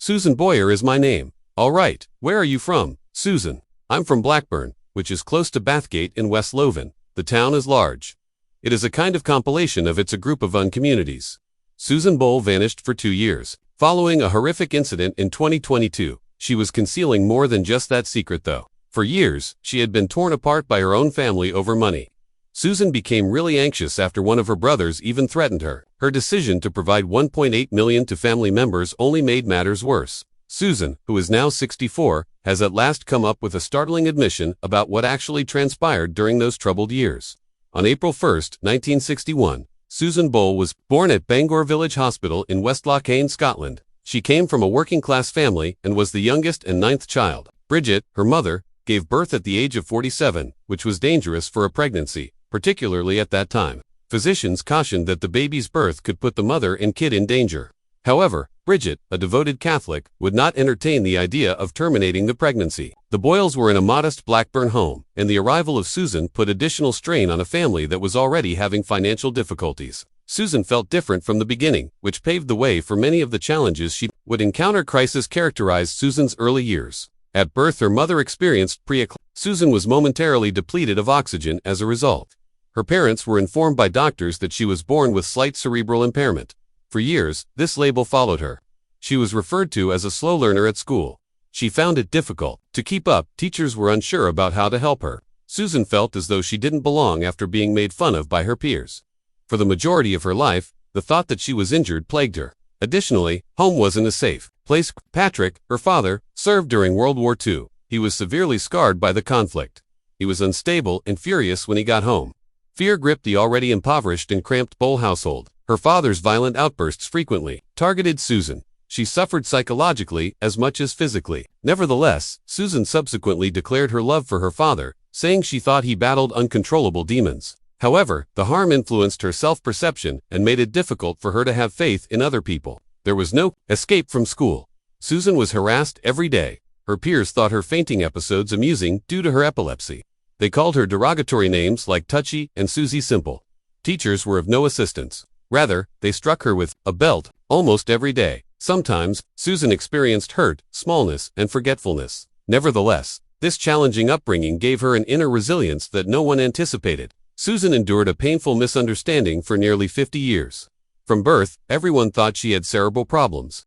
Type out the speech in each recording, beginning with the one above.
Susan Boyer is my name. All right, where are you from, Susan? I'm from Blackburn, which is close to Bathgate in West Lothian. The town is large. It is a kind of compilation of it's a group of uncommunities. Susan Boyle vanished for 2 years. Following a horrific incident in 2022, she was concealing more than just that secret though. For years, she had been torn apart by her own family over money. Susan became really anxious after one of her brothers even threatened her. Her decision to provide $1.8 million to family members only made matters worse. Susan, who is now 64, has at last come up with a startling admission about what actually transpired during those troubled years. On April 1, 1961, Susan Boyle was born at Bangor Village Hospital in West Lothian, Scotland. She came from a working-class family and was the youngest and 9th child. Bridget, her mother, gave birth at the age of 47, which was dangerous for a pregnancy, particularly at that time. Physicians cautioned that the baby's birth could put the mother and kid in danger. However, Bridget, a devoted Catholic, would not entertain the idea of terminating the pregnancy. The Boyles were in a modest Blackburn home, and the arrival of Susan put additional strain on a family that was already having financial difficulties. Susan felt different from the beginning, which paved the way for many of the challenges she would encounter. Crisis characterized Susan's early years. At birth, her mother experienced preeclampsia. Susan was momentarily depleted of oxygen as a result. Her parents were informed by doctors that she was born with slight cerebral impairment. For years, this label followed her. She was referred to as a slow learner at school. She found it difficult to keep up. Teachers were unsure about how to help her. Susan felt as though she didn't belong after being made fun of by her peers. For the majority of her life, the thought that she was injured plagued her. Additionally, home wasn't a safe place. Patrick, her father, served during World War II. He was severely scarred by the conflict. He was unstable and furious when he got home. Fear gripped the already impoverished and cramped Boyle household. Her father's violent outbursts frequently targeted Susan. She suffered psychologically as much as physically. Nevertheless, Susan subsequently declared her love for her father, saying she thought he battled uncontrollable demons. However, the harm influenced her self-perception and made it difficult for her to have faith in other people. There was no escape from school. Susan was harassed every day. Her peers thought her fainting episodes amusing due to her epilepsy. They called her derogatory names like Touchy and Susie Simple. Teachers were of no assistance. Rather, they struck her with a belt almost every day. Sometimes, Susan experienced hurt, smallness, and forgetfulness. Nevertheless, this challenging upbringing gave her an inner resilience that no one anticipated. Susan endured a painful misunderstanding for nearly 50 years. From birth, everyone thought she had cerebral problems.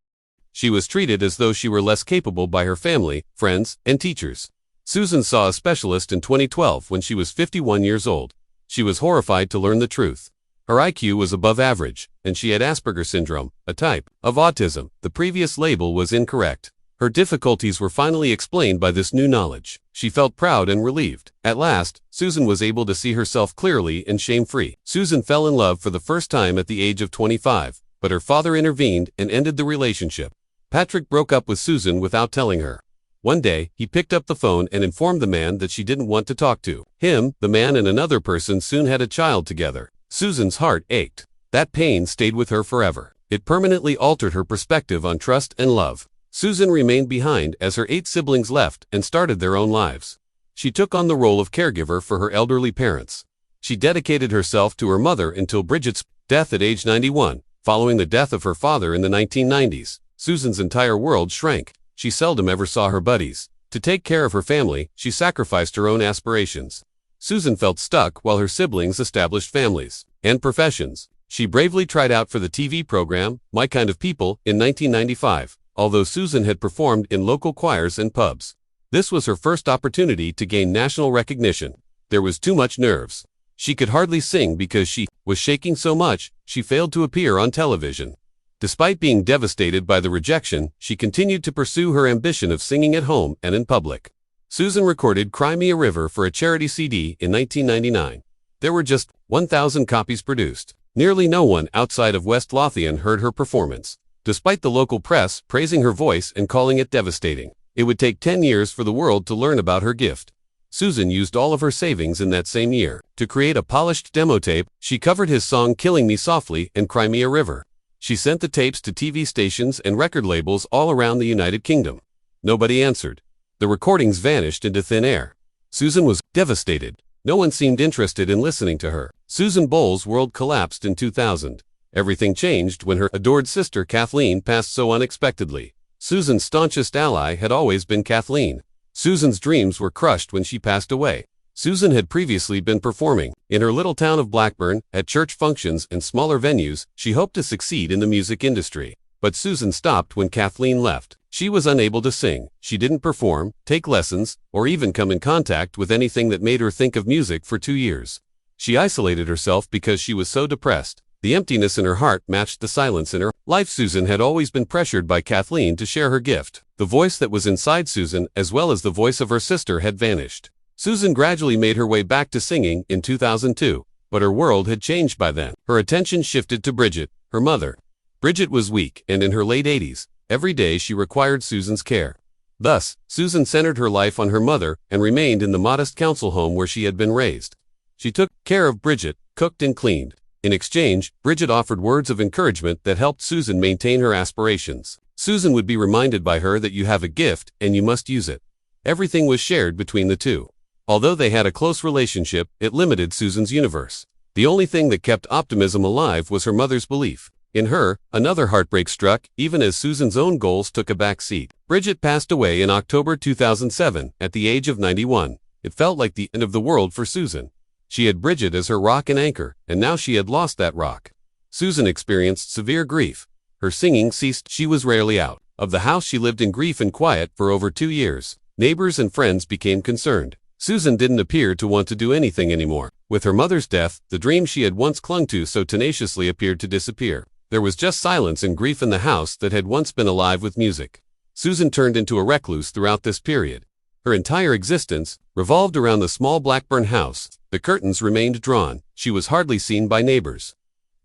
She was treated as though she were less capable by her family, friends, and teachers. Susan saw a specialist in 2012 when she was 51 years old. She was horrified to learn the truth. Her IQ was above average, and she had Asperger syndrome, a type of autism. The previous label was incorrect. Her difficulties were finally explained by this new knowledge. She felt proud and relieved. At last, Susan was able to see herself clearly and shame-free. Susan fell in love for the first time at the age of 25, but her father intervened and ended the relationship. Patrick broke up with Susan without telling her. One day, he picked up the phone and informed the man that she didn't want to talk to him. The man and another person soon had a child together. Susan's heart ached. That pain stayed with her forever. It permanently altered her perspective on trust and love. Susan remained behind as her 8 siblings left and started their own lives. She took on the role of caregiver for her elderly parents. She dedicated herself to her mother until Bridget's death at age 91. Following the death of her father in the 1990s, Susan's entire world shrank. She seldom ever saw her buddies. To take care of her family, she sacrificed her own aspirations. Susan felt stuck while her siblings established families and professions. She bravely tried out for the TV program, My Kind of People, in 1995, although Susan had performed in local choirs and pubs. This was her first opportunity to gain national recognition. There was too much nerves. She could hardly sing because she was shaking so much, she failed to appear on television. Despite being devastated by the rejection, she continued to pursue her ambition of singing at home and in public. Susan recorded Cry Me a River for a charity CD in 1999. There were just 1,000 copies produced. Nearly no one outside of West Lothian heard her performance, despite the local press praising her voice and calling it devastating. It would take 10 years for the world to learn about her gift. Susan used all of her savings in that same year to create a polished demo tape. She covered his song Killing Me Softly and Cry Me a River. She sent the tapes to TV stations and record labels all around the United Kingdom. Nobody answered. The recordings vanished into thin air. Susan was devastated. No one seemed interested in listening to her. Susan Boyle's world collapsed in 2000. Everything changed when her adored sister Kathleen passed so unexpectedly. Susan's staunchest ally had always been Kathleen. Susan's dreams were crushed when she passed away. Susan had previously been performing, in her little town of Blackburn, at church functions and smaller venues. She hoped to succeed in the music industry. But Susan stopped when Kathleen left. She was unable to sing, she didn't perform, take lessons, or even come in contact with anything that made her think of music for 2 years. She isolated herself because she was so depressed. The emptiness in her heart matched the silence in her life. Susan had always been pressured by Kathleen to share her gift. The voice that was inside Susan, as well as the voice of her sister, had vanished. Susan gradually made her way back to singing in 2002, but her world had changed by then. Her attention shifted to Bridget, her mother. Bridget was weak and in her late 80s. Every day she required Susan's care. Thus, Susan centered her life on her mother and remained in the modest council home where she had been raised. She took care of Bridget, cooked and cleaned. In exchange, Bridget offered words of encouragement that helped Susan maintain her aspirations. Susan would be reminded by her that you have a gift and you must use it. Everything was shared between the two. Although they had a close relationship, it limited Susan's universe. The only thing that kept optimism alive was her mother's belief. In her, another heartbreak struck, even as Susan's own goals took a back seat. Bridget passed away in October 2007, at the age of 91. It felt like the end of the world for Susan. She had Bridget as her rock and anchor, and now she had lost that rock. Susan experienced severe grief. Her singing ceased. She was rarely out of the house. She lived in grief and quiet for over 2 years. Neighbors and friends became concerned. Susan didn't appear to want to do anything anymore. With her mother's death, the dream she had once clung to so tenaciously appeared to disappear. There was just silence and grief in the house that had once been alive with music. Susan turned into a recluse throughout this period. Her entire existence revolved around the small Blackburn house. The curtains remained drawn. She was hardly seen by neighbors.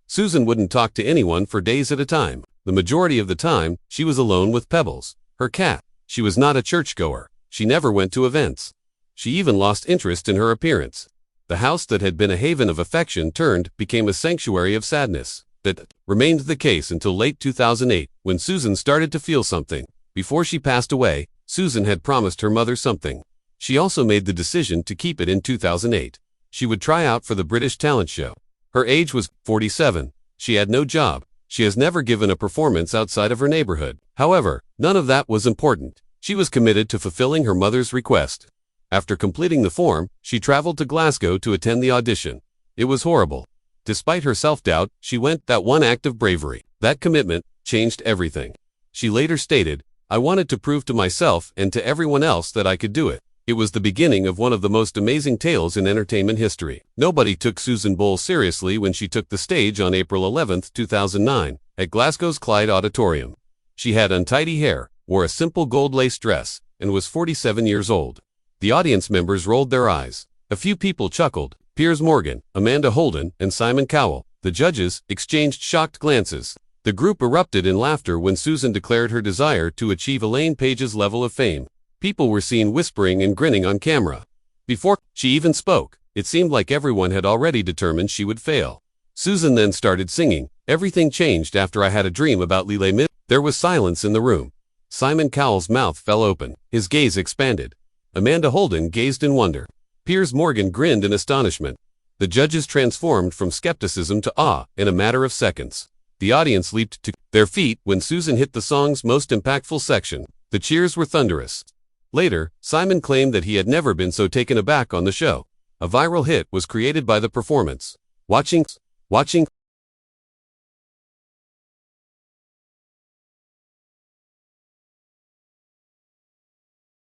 Susan wouldn't talk to anyone for days at a time. The majority of the time, she was alone with Pebbles, her cat. She was not a churchgoer. She never went to events. She even lost interest in her appearance. The house that had been a haven of affection became a sanctuary of sadness. That remained the case until late 2008, when Susan started to feel something. Before she passed away, Susan had promised her mother something. She also made the decision to keep it in 2008. She would try out for the British talent show. Her age was 47. She had no job. She has never given a performance outside of her neighborhood. However, none of that was important. She was committed to fulfilling her mother's request. After completing the form, she traveled to Glasgow to attend the audition. It was horrible. Despite her self-doubt, she went. That one act of bravery, that commitment, changed everything. She later stated, "I wanted to prove to myself and to everyone else that I could do it." It was the beginning of one of the most amazing tales in entertainment history. Nobody took Susan Boyle seriously when she took the stage on April 11, 2009, at Glasgow's Clyde Auditorium. She had untidy hair, wore a simple gold-laced dress, and was 47 years old. The audience members rolled their eyes. A few people chuckled. Piers Morgan, Amanda Holden, and Simon Cowell. The judges exchanged shocked glances. The group erupted in laughter when Susan declared her desire to achieve Elaine Page's level of fame. People were seen whispering and grinning on camera. Before she even spoke, it seemed like everyone had already determined she would fail. Susan then started singing. "Everything changed after I had a dream about Lille Mid." There was silence in the room. Simon Cowell's mouth fell open. His gaze expanded. Amanda Holden gazed in wonder. Piers Morgan grinned in astonishment. The judges transformed from skepticism to awe in a matter of seconds. The audience leaped to their feet when Susan hit the song's most impactful section. The cheers were thunderous. Later, Simon claimed that he had never been so taken aback on the show. A viral hit was created by the performance. Watching